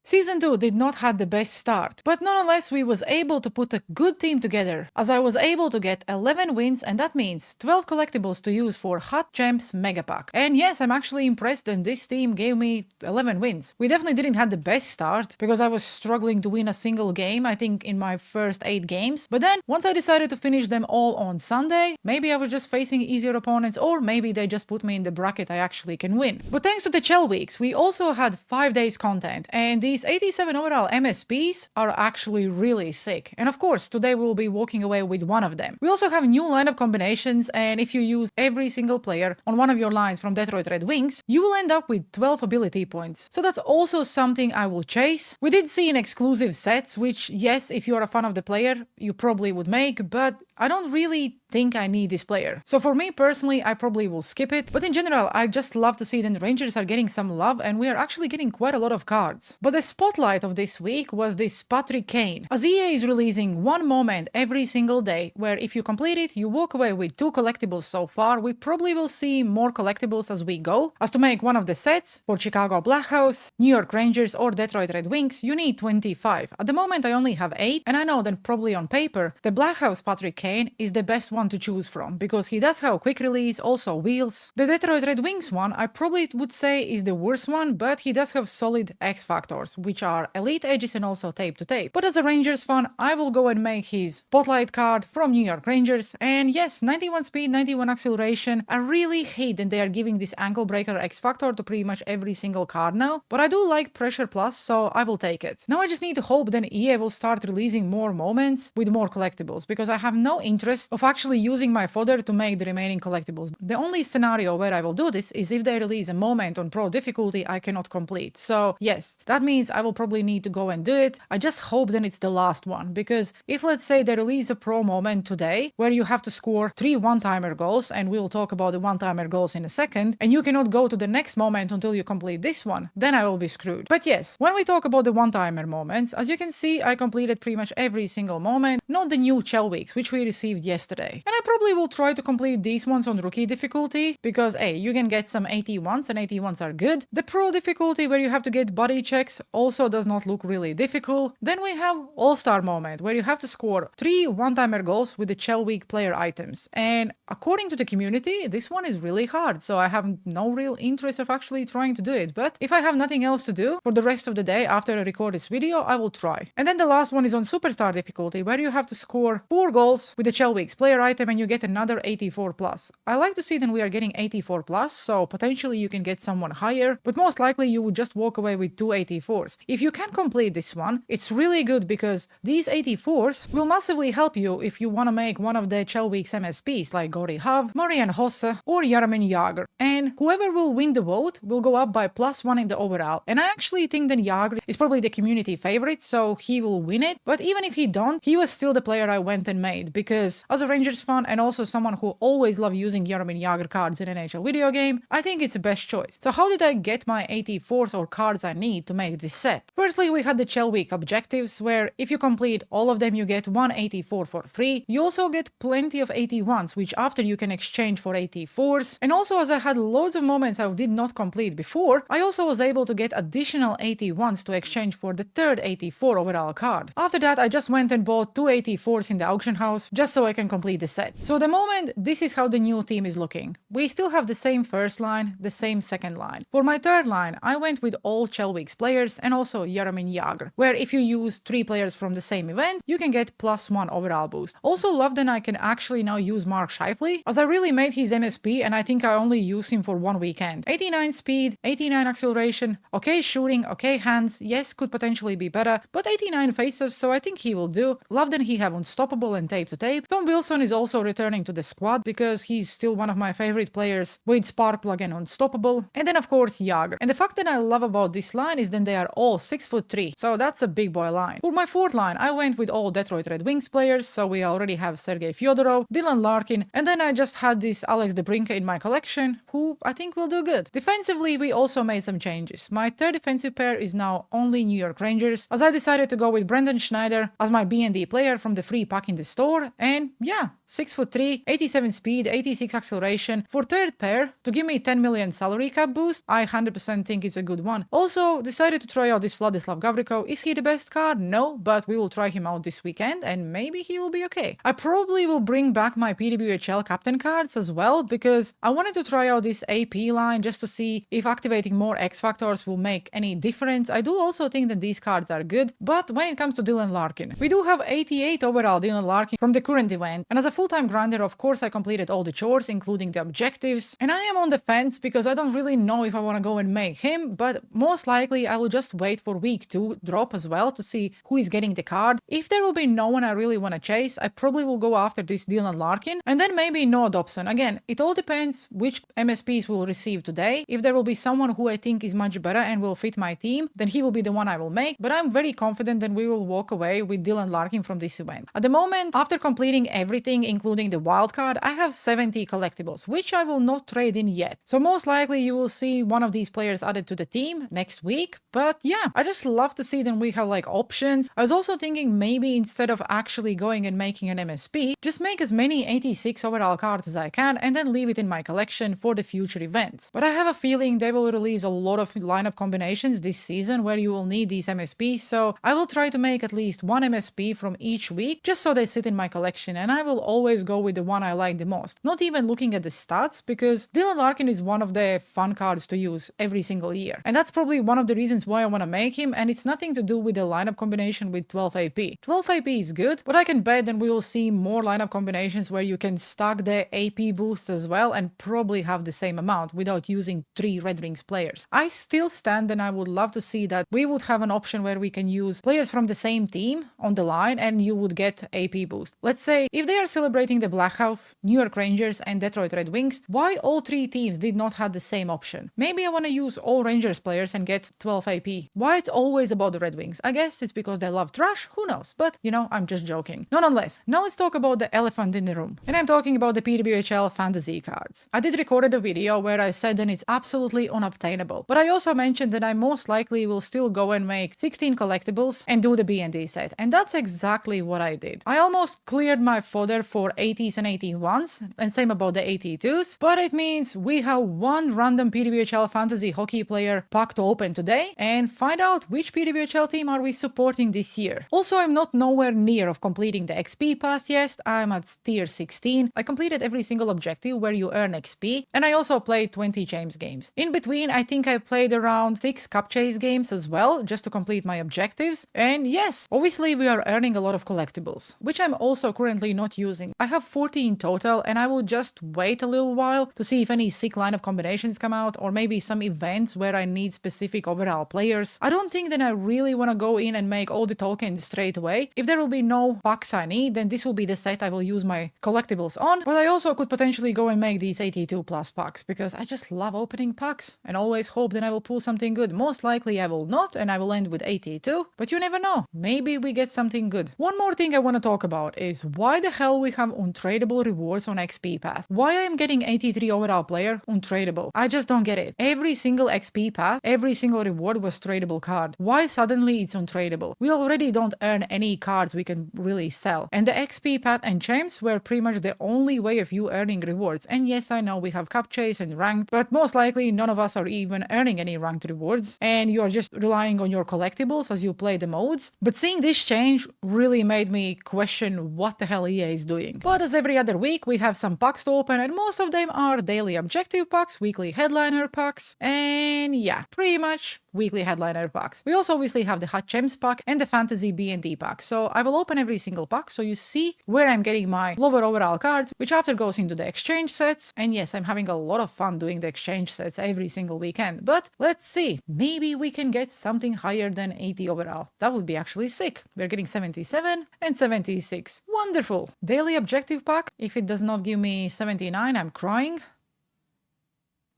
Season 2 did not have the best start, but nonetheless we was able to put a good team together, as I was able to get 11 wins, and that means 12 collectibles to use for Hot Gems Mega Pack. And yes, I'm actually impressed, and this team gave me 11 wins. We definitely didn't have the best start, because I was struggling to win a single game, I think in my first 8 games, but then once I decided to finish them all on Sunday, maybe I was just facing easier opponents, or maybe they just put me in the bracket I actually can win. But thanks to the Chel weeks, we also had 5 days content, and these 87 overall MSPs are actually really sick. And of course, today we'll be walking away with one of them. We also have new lineup combinations, and if you use every single player on one of your lines from Detroit Red Wings, you will end up with 12 ability points. So that's also something I will chase. We did see in exclusive sets, which yes, if you're a fan of the player, you probably would make, but I don't really think I need this player. So for me personally, I probably will skip it. But in general, I just love to see that Rangers are getting some love, and we are actually getting quite a lot of cards. But the spotlight of this week was this Kane. As EA is releasing one moment every single day, where if you complete it, you walk away with 2 collectibles so far. We probably will see more collectibles as we go. As to make one of the sets, for Chicago Blackhawks, New York Rangers or Detroit Red Wings, you need 25. At the moment I only have 8, and I know that probably on paper, the Blackhawks Kane is the best one to choose from, because he does have quick release, also wheels. The Detroit Red Wings one I probably would say is the worst one, but he does have solid X factors, which are elite edges and also tape to tape. But as a Rangers fan, I will go and make his spotlight card from New York Rangers, and yes, 91 speed, 91 acceleration. I really hate that they are giving this ankle breaker X factor to pretty much every single card now, but I do like pressure plus, so I will take it. Now I just need to hope that EA will start releasing more moments with more collectibles, because I have no interest of actually using my fodder to make the remaining collectibles. The only scenario where I will do this is if they release a moment on pro difficulty I cannot complete. So yes, that means I will probably need to go and do it. I just hope that it's the last one, because if let's say they release a pro moment today where you have to score 3 one-timer goals, and we'll talk about the one-timer goals in a second, and you cannot go to the next moment until you complete this one, then I will be screwed. But yes, when we talk about the one-timer moments, as you can see, I completed pretty much every single moment, not the new Chel weeks, which we received yesterday. And I probably will try to complete these ones on rookie difficulty, because hey, you can get some 81s, and 81s are good. The pro difficulty, where you have to get body checks, also does not look really difficult. Then we have all-star moment, where you have to score 3 one-timer goals with the Chel week player items, and according to the community, this one is really hard, so I have no real interest of actually trying to do it. But if I have nothing else to do for the rest of the day after I record this video, I will try. And then the last one is on superstar difficulty, where you have to score 4 goals with the Chel week's player item, and you get another 84 plus. I like to see that we are getting 84 plus, so potentially you can get someone higher, but most likely you would just walk away with 2 84s. If you can complete this one, it's really good, because these 84s will massively help you if you want to make one of the Chel week's MSPs like Gori Hav, Marian Hosse or Jaromir Jagr, and whoever will win the vote will go up by +1 in the overall. And I actually think that Jagr is probably the community favorite, so he will win it. But even if he don't, he was still the player I went and made, because as a Rangers fan and also someone who always loved using Jaromir Jagr cards in NHL video game, I think it's the best choice. So how did I get my 84s or cards I need to make this set? Firstly, we had the Chel week objectives, where if you complete all of them you get 1 84 for free. You also get plenty of 81s, which after you can exchange for 84s. And also, as I had loads of moments I did not complete before, I also was able to get additional 81s to exchange for the third 84 overall card. After that, I just went and bought 2 84s in the auction house just so I can complete the set. So the moment, this is how the new team is looking. We still have the same first line, the same second line. For my third line, I went with all Chel week's players and also Jaromir Jagr, where if you use 3 players from the same event, you can get +1 overall boost. Also love that I can actually now use Mark Scheifele, as I really made his MSP and I think I only used him for 1 weekend. 89 speed, 89 acceleration, okay shooting, okay hands, yes, could potentially be better, but 89 faces, so I think he will do. Love that he have unstoppable and tape to tape. Tom Wilson is also returning to the squad, because he's still one of my favorite players with spark plug and unstoppable. And then of course Jagr. And the fact that I love about this line is that they are all 6'3", so that's a big boy line. For my fourth line, I went with all Detroit Red Wings players, so we already have Sergei Fyodorov, Dylan Larkin, and then I just had this Alex DeBrincat in my collection, who I think will do good. Defensively, we also made some changes. My third defensive pair is now only New York Rangers, as I decided to go with Brendan Schneider as my B&D player from the free pack in the store, pair, and yeah, 6'3", 87 speed, 86 acceleration. For third pair, to give me 10 million salary cap boost, I 100% think it's a good one. Also, decided to try out this Vladislav Gavrikov. Is he the best card? No, but we will try him out this weekend, and maybe he will be okay. I probably will bring back my PWHL captain cards as well, because I wanted to try out this AP line just to see if activating more X factors will make any difference. I do also think that these cards are good, but when it comes to Dylan Larkin, we do have 88 overall Dylan Larkin from the current event, and as a full-time grinder, of course, I completed all the chores, including the objectives, and I am on the fence because I don't really know if I want to go and make him, but most likely I will just wait for week 2 drop as well to see who is getting the card. If there will be no one I really want to chase, I probably will go after this Dylan Larkin, and then maybe Noah Dobson. Again, it all depends which MSPs we'll receive today. If there will be someone who I think is much better and will fit my team, then he will be the one I will make, but I'm very confident that we will walk away with Dylan Larkin from this event. At the moment, after completing everything, including the wildcard, I have 70 collectibles, which I will not trade in yet. So most likely you will see one of these players added to the team next week, but yeah, I just love to see that we have like options. I was also thinking maybe instead of actually going and making an MSP, just make as many 86 overall cards as I can and then leave it in my collection for the future events. But I have a feeling they will release a lot of lineup combinations this season where you will need these MSPs, so I will try to make at least one MSP from each week just so they sit in my collection, and I will always go with the one I like the most. Not even looking at the stats, because Dylan Larkin is one of the fun cards to use every single year. And that's probably one of the reasons why I want to make him, and it's nothing to do with the lineup combination with 12 AP. 12 AP is good, but I can bet that we will see more lineup combinations where you can stack the AP boosts as well and probably have the same amount without using 3 Red Wings players. I still stand and I would love to see that we would have an option where we can use players from the same team on the line and you would get AP boost. Let's say if they are celebrating the Blackhawks, New York Rangers and Detroit Red Wings, why all 3 teams did not have the same option? Maybe I want to use all Rangers players and get 12 AP. Why it's always about the Red Wings? I guess it's because they love trash, who knows? But, you know, I'm just joking. Nonetheless, now let's talk about the elephant in the room. And I'm talking about the PWHL fantasy cards. I did record a video where I said that it's absolutely unobtainable, but I also mentioned that I most likely will still go and make 16 collectibles and do the B&D set, and that's exactly what I did. I almost cleared my fodder for 80s and 81s, and same about the 82s, but it means we have one random PWHL fantasy hockey player pack to open today and find out which PWHL team are we supporting this year. Also, I'm not nowhere near of completing the XP path yet. I'm at tier 16. I completed every single objective where you earn XP, and I also played 20 James games. In between, I think I played around 6 Cup Chase games as well, just to complete my objectives. And yes, obviously we are earning a lot of collectibles, which I'm also currently not using. I have 40 in total, and I will just wait a little while to see if any sick lineup combinations come out, or maybe some events where I need specific overall players. I don't think that I really want to go in and make all the tokens straight away. If there will be no packs I need, then this will be the set I will use my collectibles on, but I also could potentially go and make these 82 plus packs, because I just love opening packs and always hope that I will pull something good. Most likely I will not, and I will end with 82, but you never know. Maybe we get something good. One more thing I want to talk about is why the hell we have untradeable rewards on XP path. Why I am getting 83 overall player untradeable? I just don't get it. Every single XP path, every single reward was tradable card. Why suddenly it's untradeable? We already don't earn any cards we can really sell. And the XP path and gems were pretty much the only way of you earning rewards. And yes, I know we have Cup Chase and Ranked, but most likely none of us are even earning any Ranked rewards, and you are just relying on your collectibles as you play the modes. But seeing this change really made me question what the hell EA is doing. But as every other week, we have some packs to open, and most of them are daily objective packs, weekly headliner packs, and yeah, pretty much weekly headliner packs. We also obviously have the Hot Gems pack and the Fantasy B&D pack. So I will open every single pack so you see where I'm getting my lower overall cards, which after goes into the exchange sets. And yes, I'm having a lot of fun doing the exchange sets every single weekend. But let's see, maybe we can get something higher than 80 overall. That would be actually sick. We're getting 77 and 76. Wonderful. Daily objective pack. If it does not give me 79, I'm crying.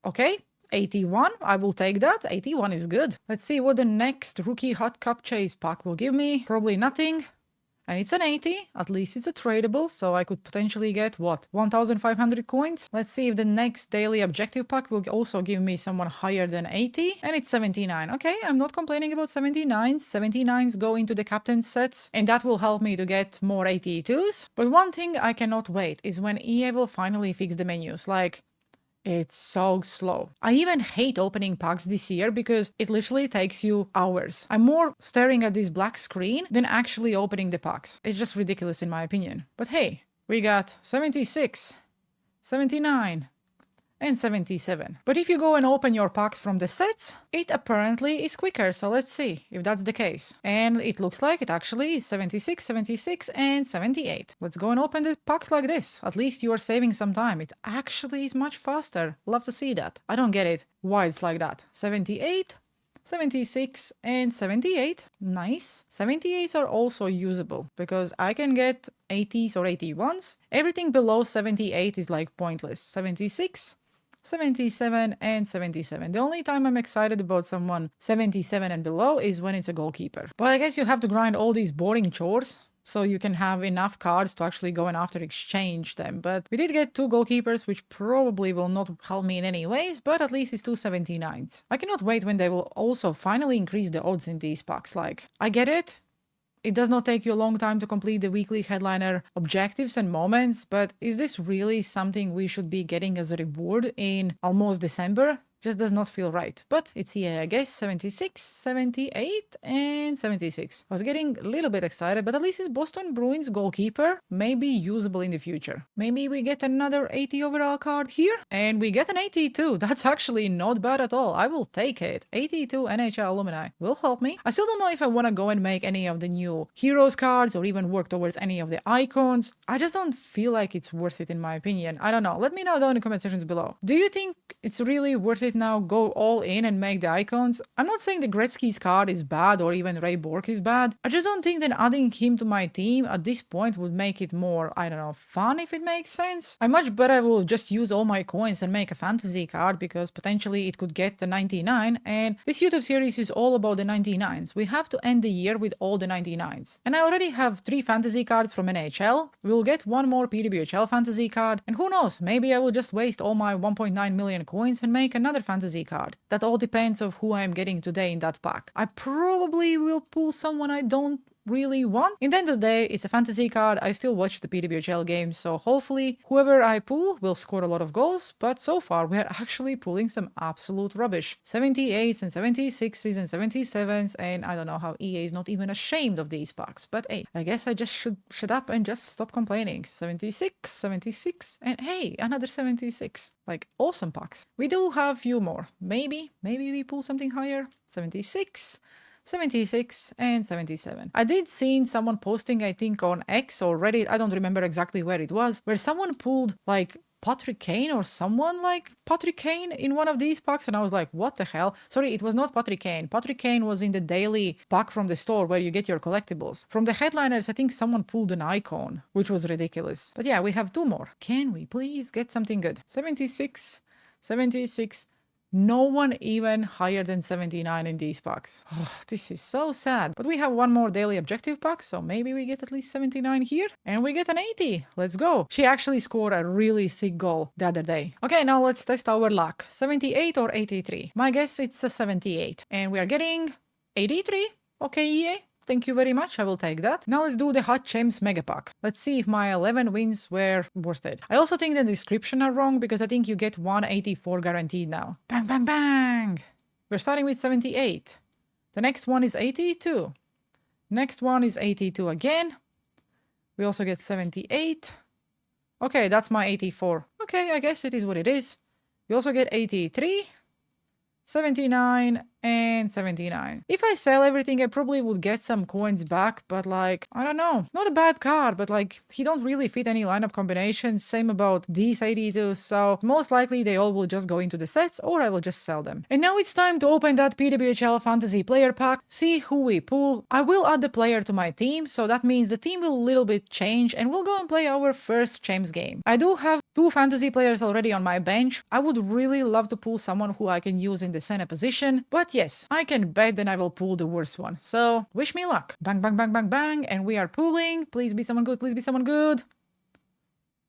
Okay. 81, I will take that. 81 is good. Let's see what the next rookie hot cup chase pack will give me. Probably nothing. And it's an 80, at least it's a tradable, so I could potentially get, what, 1,500 coins? Let's see if the next daily objective pack will also give me someone higher than 80, and it's 79. Okay, I'm not complaining about 79s. 79s go into the captain sets, and that will help me to get more 82s. But one thing I cannot wait is when EA will finally fix the menus, like, it's so slow. I even hate opening packs this year because it literally takes you hours. I'm more staring at this black screen than actually opening the packs. It's just ridiculous in my opinion. But hey, we got 76, 79, and 77. But if you go and open your packs from the sets, it apparently is quicker. So let's see if that's the case. And it looks like it actually is 76, 76, and 78. Let's go and open the packs like this. At least you are saving some time. It actually is much faster. Love to see that. I don't get it why it's like that. 78, 76, and 78. Nice. 78s are also usable because I can get 80s or 81s. Everything below 78 is like pointless. 76, 77, and 77. The only time I'm excited about someone 77 and below is when it's a goalkeeper. But I guess you have to grind all these boring chores so you can have enough cards to actually go and after exchange them. But we did get 2 goalkeepers, which probably will not help me in any ways, but at least it's 2 79s. I cannot wait when they will also finally increase the odds in these packs. Like, I get it. It does not take you a long time to complete the weekly headliner objectives and moments, but is this really something we should be getting as a reward in almost December? Just does not feel right. But it's here, I guess. 76, 78, and 76. I was getting a little bit excited, but at least it's Boston Bruins goalkeeper. Maybe usable in the future. Maybe we get another 80 overall card here, and we get an 82. That's actually not bad at all. I will take it. 82 NHL alumni will help me. I still don't know if I want to go and make any of the new heroes cards or even work towards any of the icons. I just don't feel like it's worth it in my opinion. I don't know. Let me know down in the comment sections below. Do you think it's really worth it now? Go all in and make the icons? I'm not saying the Gretzky's card is bad or even Ray Bork is bad. I just don't think that adding him to my team at this point would make it more, I don't know, fun, if it makes sense. I much better will just use all my coins and make a fantasy card because potentially it could get the 99, and this YouTube series is all about the 99s. We have to end the year with all the 99s. And I already have 3 fantasy cards from NHL. We'll get 1 more PWHL fantasy card, and who knows, maybe I will just waste all my 1.9 million coins and make another fantasy card. That all depends on who I am getting today in that pack. I probably will pull someone I don't really want. In the end of the day, it's a fantasy card. I still watch the PWHL games, so hopefully whoever I pull will score a lot of goals, but so far we're actually pulling some absolute rubbish. 78s and 76s and 77s, and I don't know how EA is not even ashamed of these packs, but hey, I guess I just should shut up and just stop complaining. 76, 76, and hey, another 76. Like, awesome packs. We do have a few more. Maybe we pull something higher. 76, 76, and 77. I did see someone posting, I think on X or Reddit, I don't remember exactly where it was, where someone pulled like Patrick Kane or someone like Patrick Kane in one of these packs, and I was like, what the hell? Sorry, it was not Patrick Kane. Patrick Kane was in the daily pack from the store where you get your collectibles. From the headliners, I think someone pulled an icon, which was ridiculous. But yeah, we have 2 more. Can we please get something good? 76, 76, no one even higher than 79 in these packs. Oh, this is so sad. But we have 1 more daily objective pack, so maybe we get at least 79 here. And we get an 80. Let's go. She actually scored a really sick goal the other day. Okay, now let's test our luck. 78 or 83? My guess it's a 78. And we are getting 83. Okay, EA. Thank you very much, I will take that. Now let's do the Hot Gems Mega Pack. Let's see if my 11 wins were worth it. I also think the description are wrong because I think you get 184 guaranteed now. Bang, bang, bang! We're starting with 78. The next one is 82. Next one is 82 again. We also get 78. Okay, that's my 84. Okay, I guess it is what it is. We also get 83. 79 and 79. If I sell everything, I probably would get some coins back, but like, I don't know. Not a bad card, but like, he don't really fit any lineup combinations. Same about these 82, so most likely they all will just go into the sets, or I will just sell them. And now it's time to open that PWHL Fantasy Player Pack, see who we pull. I will add the player to my team, so that means the team will a little bit change, and we'll go and play our first Gems game. I do have 2 fantasy players already on my bench. I would really love to pull someone who I can use in the center position, but But yes, I can bet that I will pull the worst one. So wish me luck. Bang, bang, bang, bang, bang. And we are pulling. Please be someone good. Please be someone good.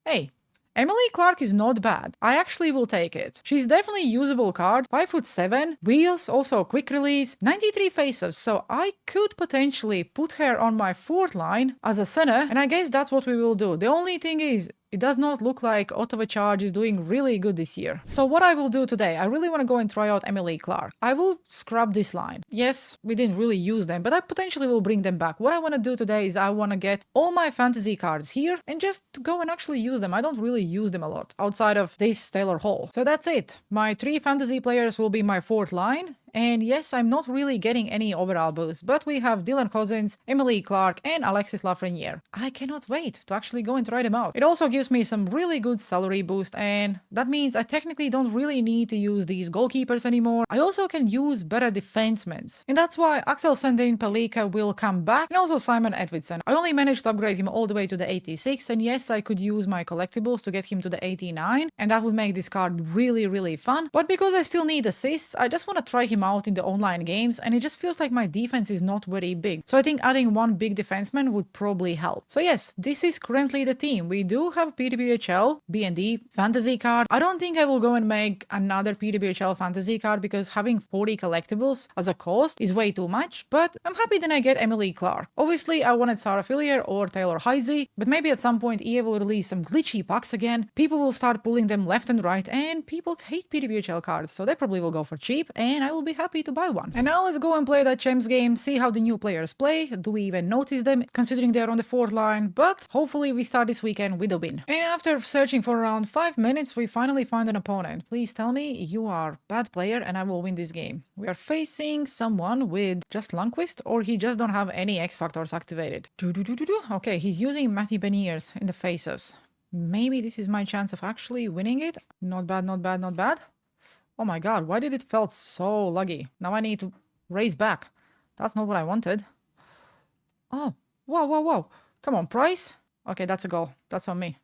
Hey, Emily Clark is not bad. I actually will take it. She's definitely a usable card. 5'7", wheels, also quick release, 93 faceoffs, so I could potentially put her on my fourth line as a center, and I guess that's what we will do. The only thing is, it does not look like Ottawa Charge is doing really good this year. So what I will do today, I really want to go and try out Emily Clark. I will scrub this line. Yes, we didn't really use them, but I potentially will bring them back. What I want to do today is I want to get all my fantasy cards here and just go and actually use them. I don't really use them a lot outside of this Taylor Hall. So that's it. My 3 fantasy players will be my fourth line. And yes, I'm not really getting any overall boost, but we have Dylan Cousins, Emily Clark, and Alexis Lafreniere. I cannot wait to actually go and try them out. It also gives me some really good salary boost, and that means I technically don't really need to use these goalkeepers anymore. I also can use better defensemen. And that's why Axel Sandin Pelika will come back, and also Simon Edwidson. I only managed to upgrade him all the way to the 86, and yes, I could use my collectibles to get him to the 89, and that would make this card really, really fun. But because I still need assists, I just want to try him out in the online games, and it just feels like my defense is not very big. So I think adding one big defenseman would probably help. So yes, this is currently the team. We do have PWHL, B&D, fantasy card. I don't think I will go and make another PWHL fantasy card because having 40 collectibles as a cost is way too much, but I'm happy that I get Emily Clark. Obviously, I wanted Sarah Fillier or Taylor Heisey, but maybe at some point EA will release some glitchy packs again. People will start pulling them left and right, and people hate PWHL cards, so they probably will go for cheap, and I will be happy to buy one. And now let's go and play that Champs game, see how the new players play. Do we even notice them, considering they're on the fourth line? But hopefully we start this weekend with a win. And after searching for around 5 minutes, we finally find an opponent. Please tell me you are a bad player and I will win this game. We are facing someone with just Lundqvist, or he just don't have any X factors activated. Okay, he's using Matty Beniers in the faceoffs. Maybe this is my chance of actually winning it. Not bad, not bad, not bad. Oh my god, why did it felt so laggy? Now I need to raise back. That's not what I wanted. Oh, whoa, whoa, whoa. Come on, Price. Okay, that's a goal. That's on me.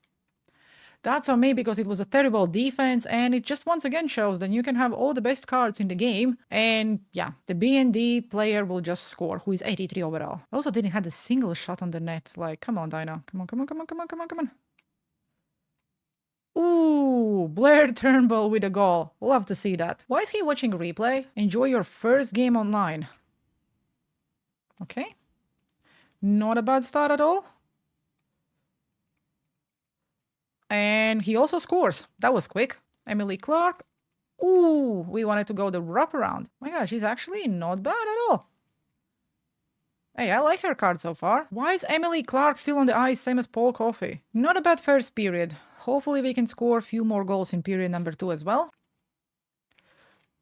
That's on me because it was a terrible defense, and it just once again shows that you can have all the best cards in the game, and yeah, the B&D player will just score, who is 83 overall. I also didn't have a single shot on the net. Like, come on, Dino. Come on, come on, come on, come on, come on, come on. Ooh, Blair Turnbull with a goal. Love to see that. Why is he watching replay? Enjoy your first game online. Okay. Not a bad start at all. And he also scores. That was quick. Emily Clark. Ooh, we wanted to go the wraparound. My gosh, she's actually not bad at all. Hey, I like her card so far. Why is Emily Clark still on the ice, same as Paul Coffey? Not a bad first period. Hopefully we can score a few more goals in period number 2 as well.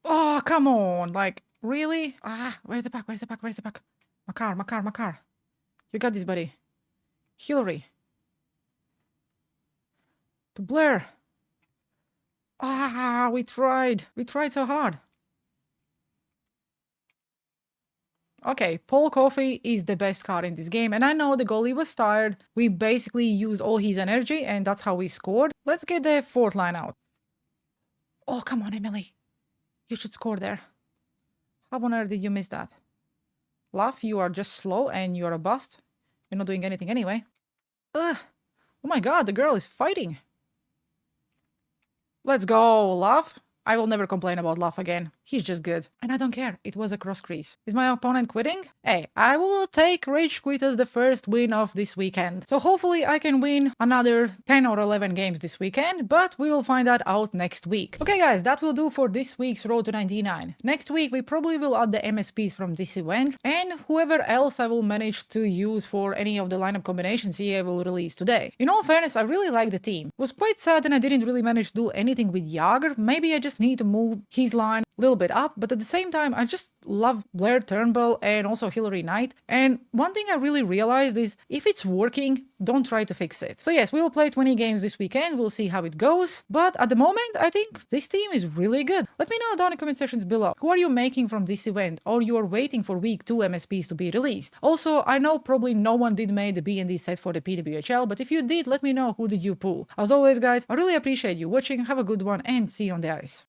Oh, come on. Like, really? Ah, where's the puck? Where's the puck? Where's the puck? Makar. You got this, buddy. Hillary. To Blair. Ah, we tried. We tried so hard. Okay, Paul Coffey is the best card in this game, and I know the goalie was tired. We basically used all his energy, and that's how we scored. Let's get the fourth line out. Oh, come on, Emily. You should score there. How on earth did you miss that? Laf, you are just slow, and you're a bust. You're not doing anything anyway. Ugh. Oh my god, the girl is fighting. Let's go, Laf. I will never complain about Laf again. He's just good. And I don't care. It was a cross crease. Is my opponent quitting? Hey, I will take Rage Quit as the first win of this weekend. So hopefully I can win another 10 or 11 games this weekend, but we will find that out next week. Okay guys, that will do for this week's Road to 99. Next week we probably will add the MSPs from this event, and whoever else I will manage to use for any of the lineup combinations EA will release today. In all fairness, I really like the team. It was quite sad and I didn't really manage to do anything with Jager. Maybe I just need to move his line a little bit up, but at the same time I just love Blair Turnbull and also Hillary Knight. And one thing I really realized is if it's working, don't try to fix it. So yes, we'll play 20 games this weekend, we'll see how it goes, but at the moment I think this team is really good. Let me know down in the comment sections below, who are you making from this event, or you are waiting for week 2 MSPs to be released. Also, I know probably no one did make the B&D set for the PWHL, but if you did, let me know who did you pull. As always guys, I really appreciate you watching, have a good one and see you on the ice.